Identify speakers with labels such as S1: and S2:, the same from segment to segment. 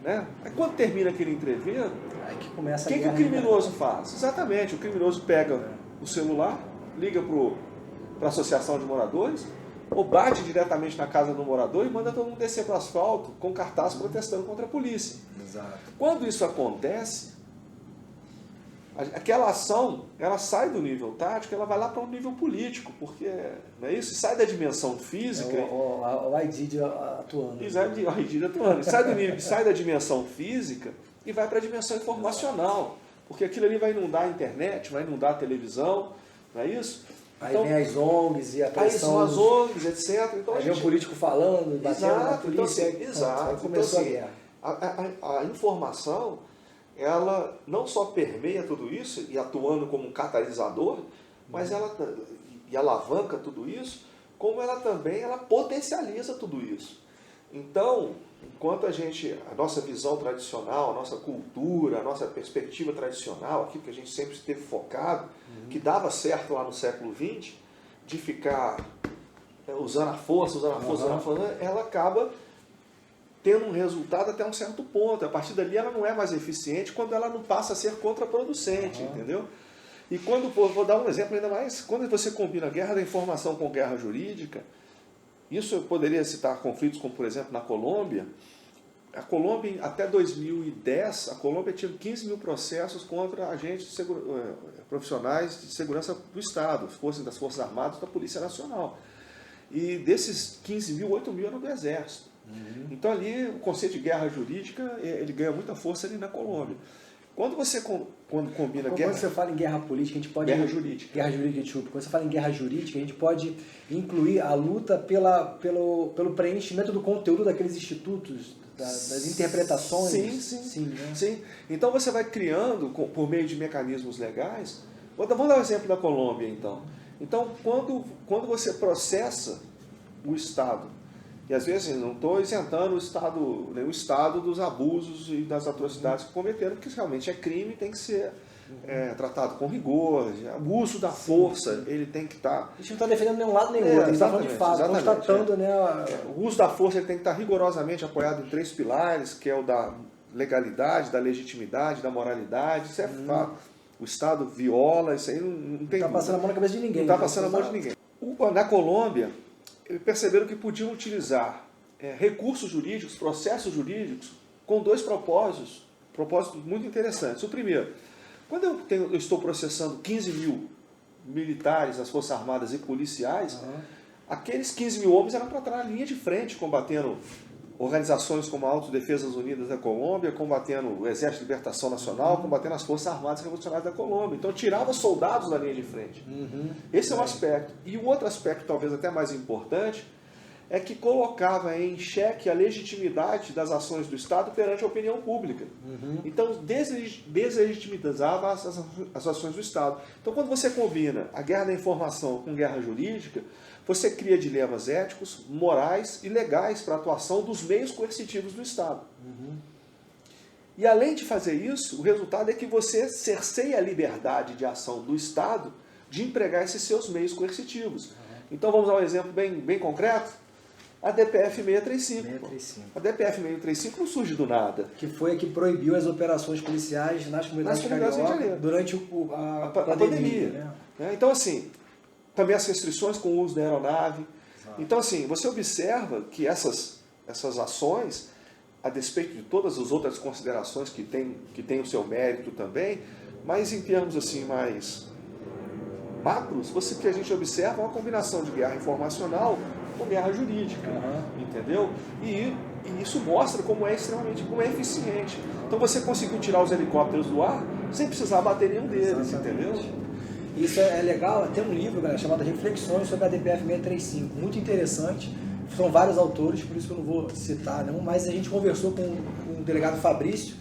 S1: né? Aí quando termina aquele entrevero,
S2: Aí que começa
S1: o que o criminoso faz? Exatamente, o criminoso pega o celular, liga para a associação de moradores, ou bate diretamente na casa do morador e manda todo mundo descer para o asfalto com cartaz protestando contra a polícia.
S2: Exato.
S1: Quando isso acontece, aquela ação, ela sai do nível tático, ela vai lá para um nível político, porque, não é isso? Sai da dimensão física.
S2: O ID atuando.
S1: Exato, o ID atuando. Sai da dimensão física e vai para a dimensão informacional, porque aquilo ali vai inundar a internet, vai inundar a televisão, não é isso?
S2: Aí
S1: então,
S2: vem as ONGs e a pressão.
S1: Aí são as ONGs, etc. Então,
S2: aí vem um político falando, batendo na polícia.
S1: Então, assim, exato.
S2: Aí começou
S1: então, assim,
S2: a guerra.
S1: A informação, ela não só permeia tudo isso, e atuando como um catalisador, mas ela e alavanca tudo isso, como ela também potencializa tudo isso. Então, enquanto a nossa visão tradicional, a nossa cultura, a nossa perspectiva tradicional, aquilo que a gente sempre esteve focado, que dava certo lá no século XX, de ficar usando a força, ela acaba tendo um resultado até um certo ponto. A partir dali ela não é mais eficiente quando ela não passa a ser contraproducente, entendeu? E quando, vou dar um exemplo ainda mais, quando você combina a guerra da informação com guerra jurídica, isso eu poderia citar conflitos como, por exemplo, na Colômbia. A Colômbia, até 2010, a Colômbia tinha 15 mil processos contra agentes profissionais de segurança do Estado, das Forças Armadas, da Polícia Nacional. E desses 15 mil, 8 mil eram do Exército. Então ali o conceito de guerra jurídica, ele ganha muita força ali na Colômbia. Quando combina guerra...
S2: Quando você fala em guerra política, a gente pode...
S1: Guerra jurídica.
S2: Guerra jurídica, desculpa. Quando você fala em guerra jurídica, a gente pode incluir a luta pelo preenchimento do conteúdo daqueles institutos, das interpretações.
S1: Sim. Então você vai criando, por meio de mecanismos legais... Vamos dar um exemplo da Colômbia, então. Então, quando você processa o Estado, e às vezes não estou isentando nenhum Estado dos abusos e das atrocidades que cometeram, porque realmente é crime, tem que ser tratado com rigor. O uso da força, ele tem que estar...
S2: A gente não está defendendo nenhum lado nem outro, a gente está falando de fato, constatando...
S1: O uso da força, ele tem que estar rigorosamente apoiado em 3 pilares, que é o da legalidade, da legitimidade, da moralidade. Isso é fato. O Estado viola, isso aí não tem...
S2: Não está passando a mão na cabeça de ninguém.
S1: Não está passando a mão de ninguém. Na Colômbia, perceberam que podiam utilizar recursos jurídicos, processos jurídicos, com 2 propósitos muito interessantes. O primeiro, quando eu estou processando 15 mil militares das Forças Armadas e policiais, aqueles 15 mil homens eram para estar na linha de frente, combatendo organizações como a Autodefesas Unidas da Colômbia, combatendo o Exército de Libertação Nacional, combatendo as Forças Armadas Revolucionárias da Colômbia. Então tirava soldados da linha de frente. Esse é um aspecto. E o outro aspecto, talvez até mais importante, é que colocava em xeque a legitimidade das ações do Estado perante a opinião pública. Então deslegitimizava as ações do Estado. Então quando você combina a guerra da informação com guerra jurídica, você cria dilemas éticos, morais e legais para a atuação dos meios coercitivos do Estado. E além de fazer isso, o resultado é que você cerceia a liberdade de ação do Estado de empregar esses seus meios coercitivos. Então vamos dar um exemplo bem concreto. A DPF 635. A DPF 635 não surge do nada.
S2: Que foi a que proibiu as operações policiais nas comunidades cariocas durante a pandemia.
S1: Né? Então, assim, também as restrições com o uso da aeronave.
S2: Exato.
S1: Então, assim, você observa que essas ações, a despeito de todas as outras considerações que tem o seu mérito também, mas em termos assim mais macros, o que a gente observa é uma combinação de guerra informacional com guerra jurídica, entendeu? E isso mostra como é eficiente. Então você conseguiu tirar os helicópteros do ar sem precisar bater nenhum deles, entendeu?
S2: Isso é legal, tem um livro, galera, chamado Reflexões sobre a DPF 635, muito interessante, são vários autores, por isso que eu não vou citar não, mas a gente conversou com o delegado Fabrício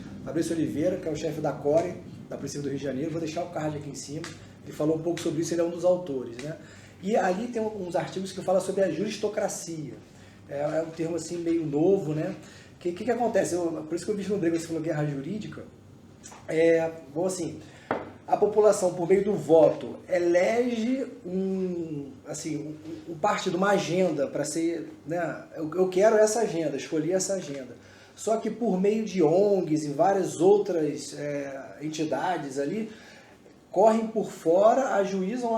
S2: Oliveira, que é o chefe da CORE, da Polícia do Rio de Janeiro, vou deixar o card aqui em cima, ele falou um pouco sobre isso, ele é um dos autores, né? E ali tem uns artigos que falam sobre a juristocracia. É um termo assim meio novo, né? O que acontece? Por isso que eu vislumbrei quando você falou guerra jurídica. Bom, assim, a população, por meio do voto, elege um parte de uma agenda para ser... Né? Eu quero essa agenda, escolhi essa agenda. só que por meio de ONGs e várias outras entidades ali, correm por fora, ajuizam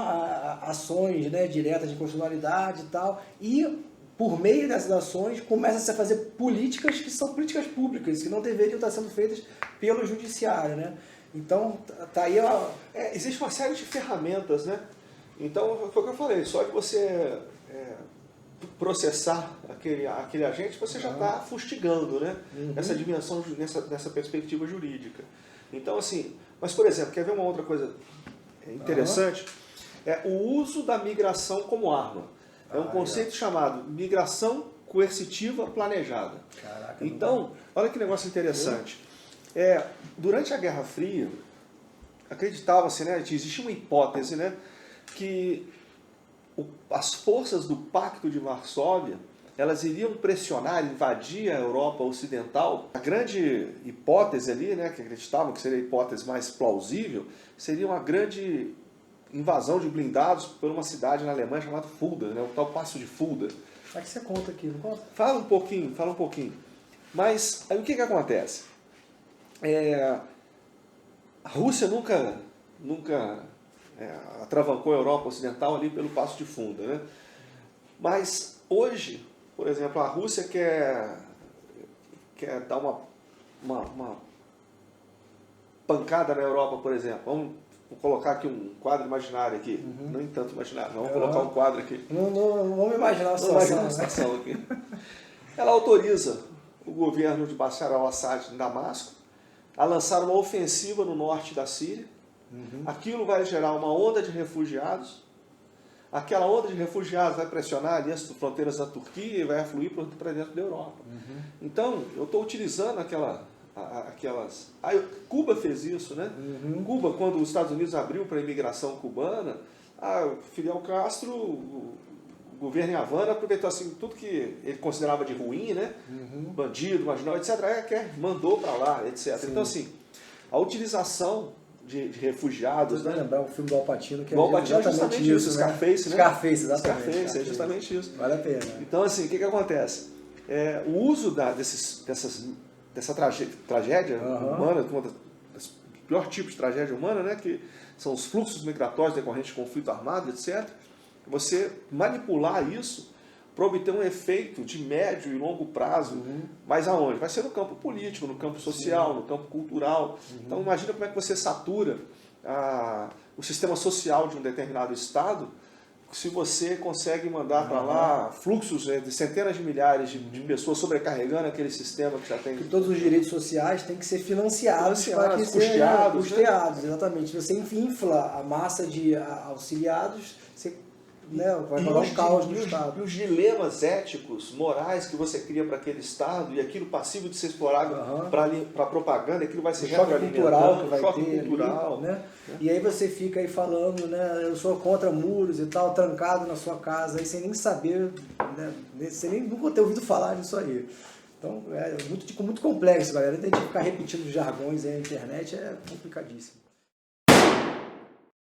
S2: ações, né, diretas de constitucionalidade e tal, e por meio dessas ações começa-se a fazer políticas que são políticas públicas, que não deveriam estar sendo feitas pelo judiciário, né? Então, tá aí...
S1: existe uma série de ferramentas, né? Então, foi o que eu falei, só que você processar aquele agente, você já está fustigando, né? Nessa dimensão, nessa perspectiva jurídica. Então, assim, mas, por exemplo, quer ver uma outra coisa interessante? É o uso da migração como arma. É um conceito chamado migração coercitiva planejada.
S2: Caraca,
S1: então, olha que negócio interessante. Durante a Guerra Fria, acreditava-se, né, existia uma hipótese, né, que as forças do Pacto de Varsóvia, elas iriam pressionar, invadir a Europa Ocidental. A grande hipótese ali, né, que acreditavam que seria a hipótese mais plausível, seria uma grande invasão de blindados por uma cidade na Alemanha chamada Fulda, né, o tal Passo de Fulda.
S2: Será que você conta aqui, não conta?
S1: Fala um pouquinho. Mas aí o que acontece? A Rússia nunca atravancou a Europa Ocidental ali pelo Passo de Fulda, né? Mas hoje, por exemplo, a Rússia quer dar uma pancada na Europa, por exemplo. Vou colocar aqui um quadro imaginário aqui. Não tanto imaginário, vamos colocar um quadro aqui.
S2: Não vamos imaginar a situação.
S1: Aqui. Ela autoriza o governo de Bashar al-Assad em Damasco a lançar uma ofensiva no norte da Síria. Aquilo vai gerar uma onda de refugiados. Aquela onda de refugiados vai pressionar ali as fronteiras da Turquia e vai afluir para dentro da Europa. Então, eu estou utilizando aquelas... Cuba fez isso, né? Cuba, quando os Estados Unidos abriu para a imigração cubana, Fidel Castro, o governo em Havana, aproveitou assim, tudo que ele considerava de ruim, né? Bandido, marginal, etc., mandou para lá, etc.
S2: Sim.
S1: Então, assim, a utilização de refugiados...
S2: Né? Lembrar o filme do Al Pacino, que
S1: é justamente isso,
S2: né?
S1: Scarface, né?
S2: Scarface, exatamente.
S1: Scarface, é justamente isso.
S2: Vale a pena.
S1: Então, assim, o que acontece? O uso dessa tragédia humana, um dos piores tipos de tragédia humana, né, que são os fluxos migratórios decorrentes de conflito armado, etc., você manipular isso para obter um efeito de médio e longo prazo, mas aonde? Vai ser no campo político, no campo social, no campo cultural. Então, imagina como é que você satura o sistema social de um determinado estado, se você consegue mandar para lá fluxos de centenas de milhares de pessoas sobrecarregando aquele sistema que já tem...
S2: Porque todos os direitos sociais têm que ser financiados para que
S1: custeados,
S2: custeados, né? Exatamente. Você infla a massa de auxiliados, você vai dar um caos no Estado.
S1: E os dilemas éticos, morais que você cria para aquele Estado, e aquilo passivo de ser explorado para propaganda, aquilo vai ser
S2: choque cultural que vai
S1: choque
S2: ter
S1: cultural.
S2: Ali, né? E aí você fica aí falando, né, eu sou contra muros e tal, trancado na sua casa, aí sem nem saber, né, sem nem nunca ter ouvido falar disso aí. Então é muito complexo, galera. Tem que ficar repetindo os jargões aí na internet, é complicadíssimo.